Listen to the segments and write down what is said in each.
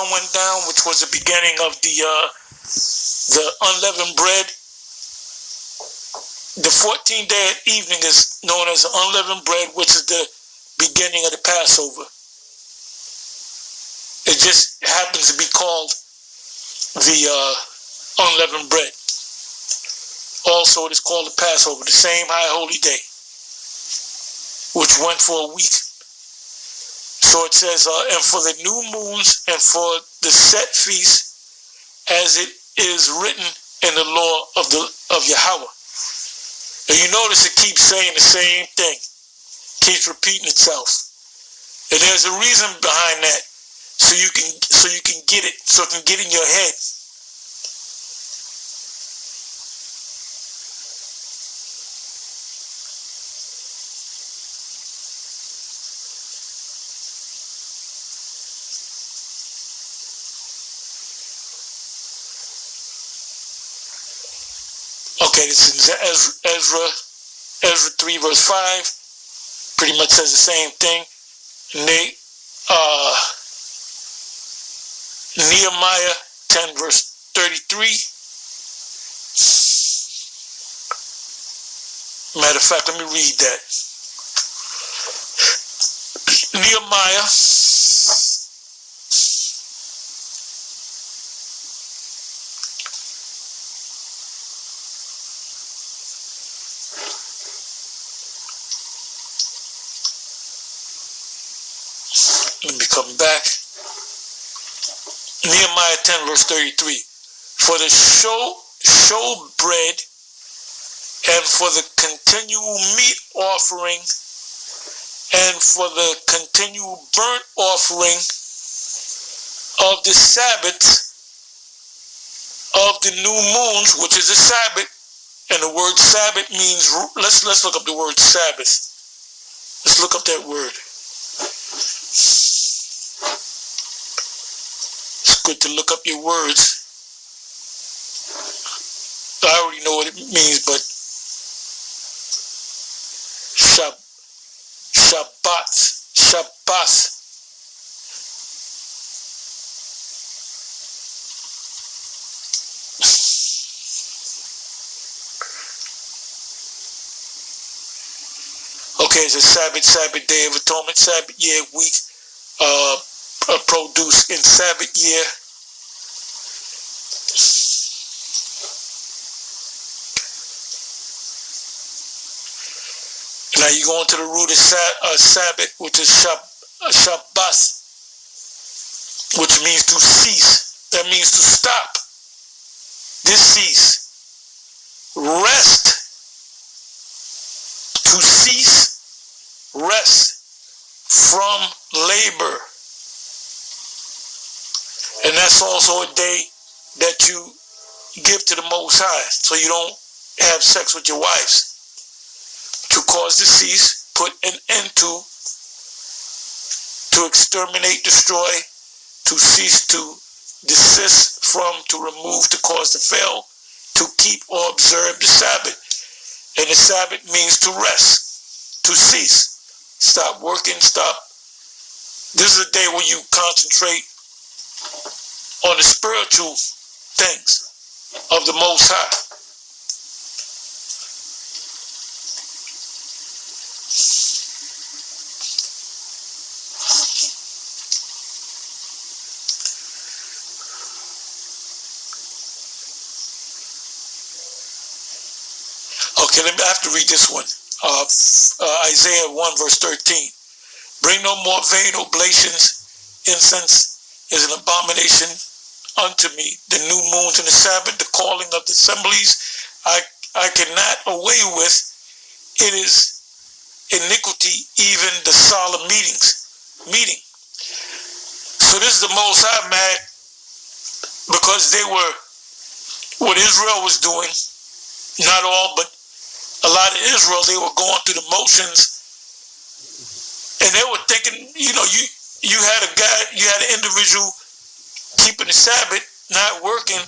corn went down, which was the beginning of the unleavened bread. The 14th day at evening is known as the unleavened bread, which is the beginning of the Passover. It just happens to be called the unleavened bread. Also, it is called the Passover, the same high holy day, which went for a week. So it says, and for the new moons and for the set feasts, as it is written in the law of Yahweh. And you notice it keeps saying the same thing, keeps repeating itself. And there's a reason behind that, so you can get it, so it can get in your head. Okay, this is Ezra 3 verse 5. Pretty much says the same thing. Nehemiah 10 verse 33. Matter of fact, let me read that. Nehemiah Let me come back. Nehemiah 10 verse 33. For the show bread and for the continual meat offering and for the continual burnt offering of the Sabbath of the new moons, which is a Sabbath. And the word Sabbath means, let's look up the word Sabbath. Let's look up that word. It's good to look up your words. I already know what it means, but Shabbat. Okay, it's a Sabbath, Day of Atonement, Sabbath year, week, produce in Sabbath year. Now you go into the root of Sabbath, which is Shabbat, which means to cease. That means to stop. Cease. Rest. To cease, rest from labor. And that's also a day that you give to the Most High, so you don't have sex with your wives. To cause the cease, put an end to exterminate, destroy, to cease, to desist from, to remove, to cause to fail, to keep or observe the Sabbath. And the Sabbath means to rest, to cease, stop working, stop. This is a day where you concentrate on the spiritual things of the Most High. Okay, I have to read this one. Isaiah 1 verse 13. Bring no more vain oblations. Incense is an abomination unto me. The new moons and the Sabbath, the calling of the assemblies, I cannot away with. It is iniquity, even the solemn meeting. So this is the Most High mad because they were, what Israel was doing, not all, but a lot of Israel, they were going through the motions, and they were thinking, you had an individual keeping the Sabbath, not working,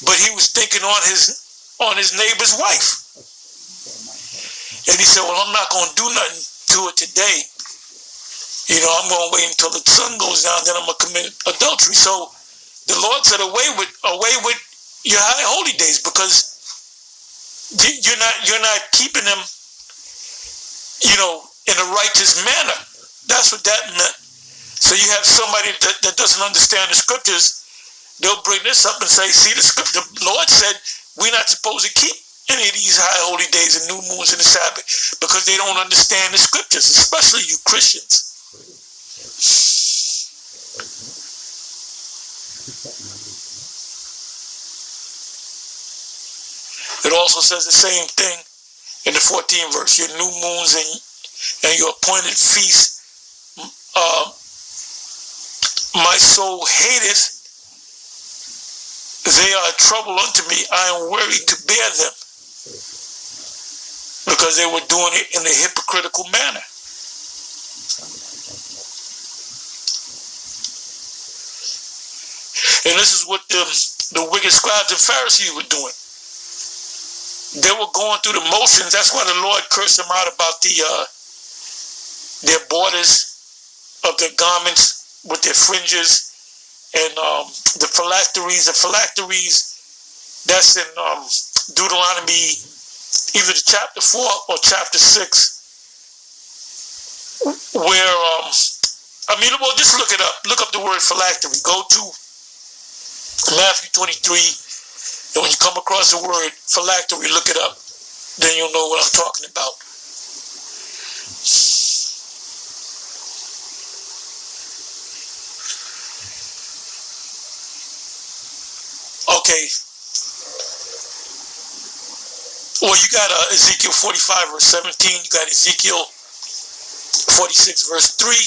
but he was thinking on his neighbor's wife. And he said, well, I'm not going to do nothing to it today. I'm going to wait until the sun goes down, then I'm going to commit adultery. So the Lord said, away with your high holy days, because you're not keeping them, in a righteous manner. That's what that meant. So you have somebody that doesn't understand the scriptures. They'll bring this up and say, see, the Lord said we're not supposed to keep any of these high holy days and new moons and the Sabbath, because they don't understand the scriptures, especially you Christians. It also says the same thing in the 14th verse. Your new moons and your appointed feasts, my soul hateth. They are a trouble unto me. I am weary to bear them. Because they were doing it in a hypocritical manner. And this is what the wicked scribes and Pharisees were doing. They were going through the motions. That's why the Lord cursed them out about their borders of their garments with their fringes, and the phylacteries. The phylacteries, that's in Deuteronomy, either chapter 4 or chapter 6, where, well, just look it up. Look up the word phylactery. Go to Matthew 23. And when you come across the word phylactery, look it up. Then you'll know what I'm talking about. Okay. Well, you got Ezekiel 45 verse 17. You got Ezekiel 46 verse 3.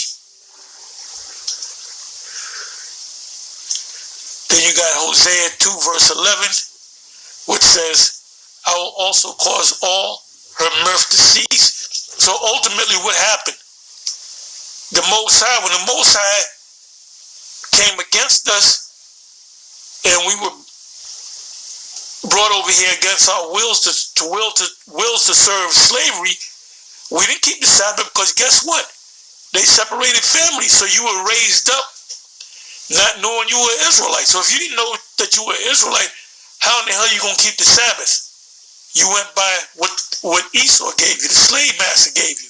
Then you got Hosea 2 verse 11. Which says, I will also cause all her mirth to cease. So ultimately what happened? The Most High, when the Most High came against us and we were brought over here against our wills to serve slavery, we didn't keep the Sabbath, because guess what? They separated families. So you were raised up not knowing you were Israelite. So if you didn't know that you were Israelite, how in the hell are you going to keep the Sabbath? You went by what Esau gave you, the slave master gave you.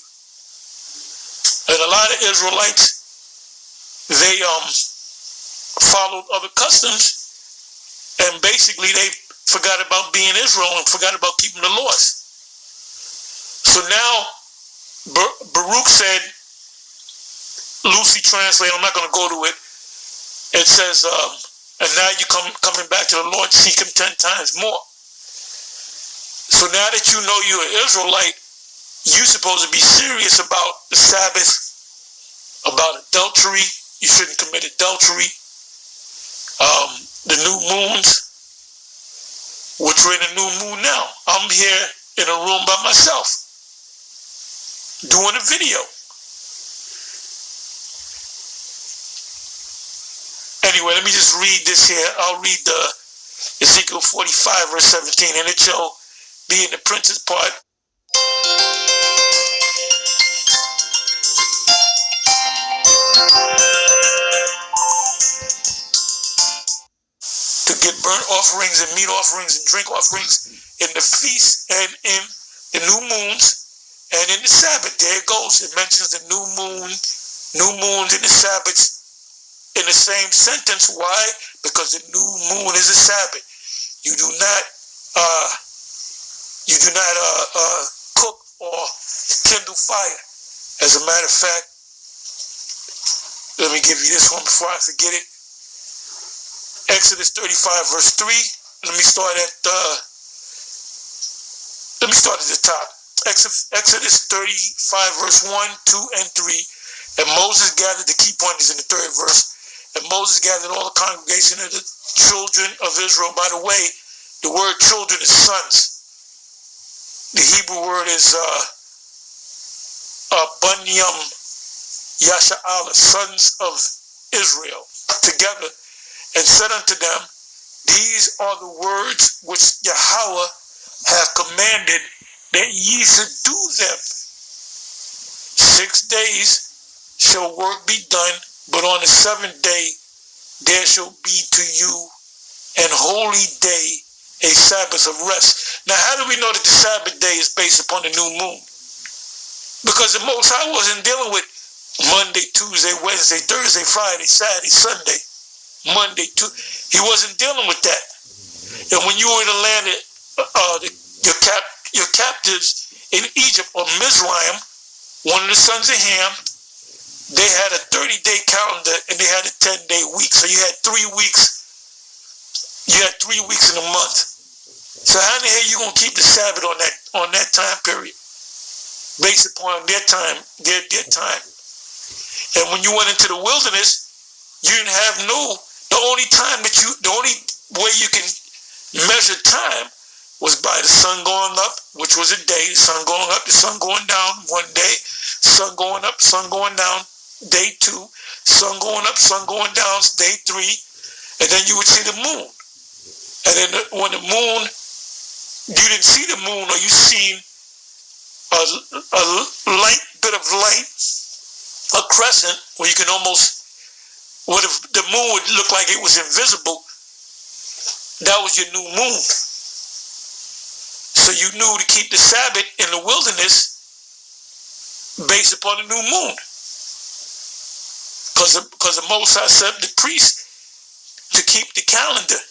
And a lot of Israelites, they followed other customs, and basically they forgot about being Israel and forgot about keeping the laws. So now, Baruch said, loosely translated, I'm not going to go to it, it says, and now you're coming back to the Lord, seek him 10 times more. So now that you know you're an Israelite, you're supposed to be serious about the Sabbath, about adultery. You shouldn't commit adultery. The new moons, which we're in a new moon now. I'm here in a room by myself, doing a video. Anyway, let me just read this here. I'll read the Ezekiel 45 verse 17, and it shall be in the prince's part. To get burnt offerings and meat offerings and drink offerings in the feast and in the new moons and in the Sabbath. There it goes. It mentions the new moons and the Sabbaths in the same sentence. Why? Because the new moon is a Sabbath. You do not cook or kindle fire. As a matter of fact, let me give you this one before I forget it. Exodus 35 verse 3. Let me start at the top. Exodus 35 verse 1, 2, and 3. And Moses gathered, the key point is in the third verse. And Moses gathered all the congregation of the children of Israel. By the way, the word children is sons. The Hebrew word is Bunyam Yasha'ala, sons of Israel, together, and said unto them, these are the words which Yahweh hath commanded that ye should do them. 6 days shall work be done, but on the seventh day there shall be to you an holy day, a Sabbath of rest. Now, how do we know that the Sabbath day is based upon the new moon? Because the Most High wasn't dealing with Monday, Tuesday, Wednesday, Thursday, Friday, Saturday, Sunday, Monday, Tuesday. He wasn't dealing with that. And when you were in the land of your captives in Egypt or Mizraim, one of the sons of Ham, they had a 30-day calendar and they had a 10-day week. So you had 3 weeks. You had 3 weeks in a month. So how in the hell you gonna keep the Sabbath on that time period, based upon their time, their time? And when you went into the wilderness, you didn't have the only way you can measure time was by the sun going up, which was a day, the sun going up, the sun going down one day, sun going up, sun going down, day 2, sun going up, sun going down, day 3, and then you would see the moon. And then when the moon, you didn't see the moon, or you seen a light bit of light, a crescent, where you can almost, what if the moon would look like it was invisible, that was your new moon. So you knew to keep the Sabbath in the wilderness based upon the new moon. Because the Most High said the priest to keep the calendar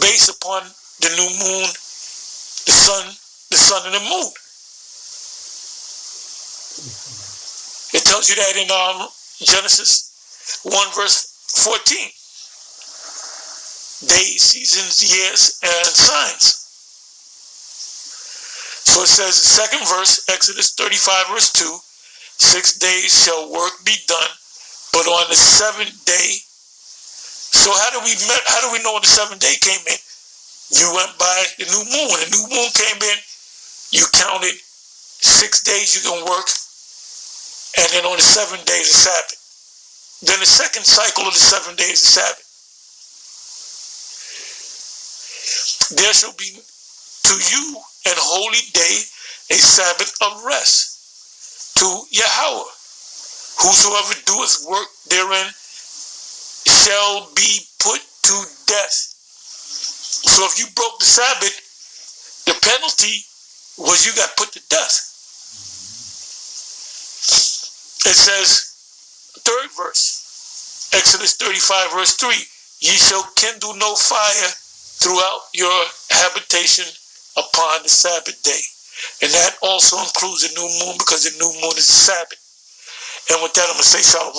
based upon the new moon, the sun and the moon. It tells you that in Genesis 1 verse 14. Days, seasons, years, and signs. So it says, the second verse, Exodus 35 verse 2, 6 days shall work be done, but on the seventh day. So how do we know when the seventh day came in? You went by the new moon. When the new moon came in, you counted 6 days you can work, and then on the seventh day is the Sabbath. Then the second cycle of the 7 days is the Sabbath. There shall be to you an holy day, a Sabbath of rest to Yahweh. Whosoever doeth work therein shall be put to death. So if you broke the Sabbath, the penalty was you got put to death. It says, third verse, Exodus 35 verse 3, ye shall kindle no fire throughout your habitation upon the Sabbath day. And that also includes the new moon, because the new moon is the Sabbath. And with that, I'm going to say shalom.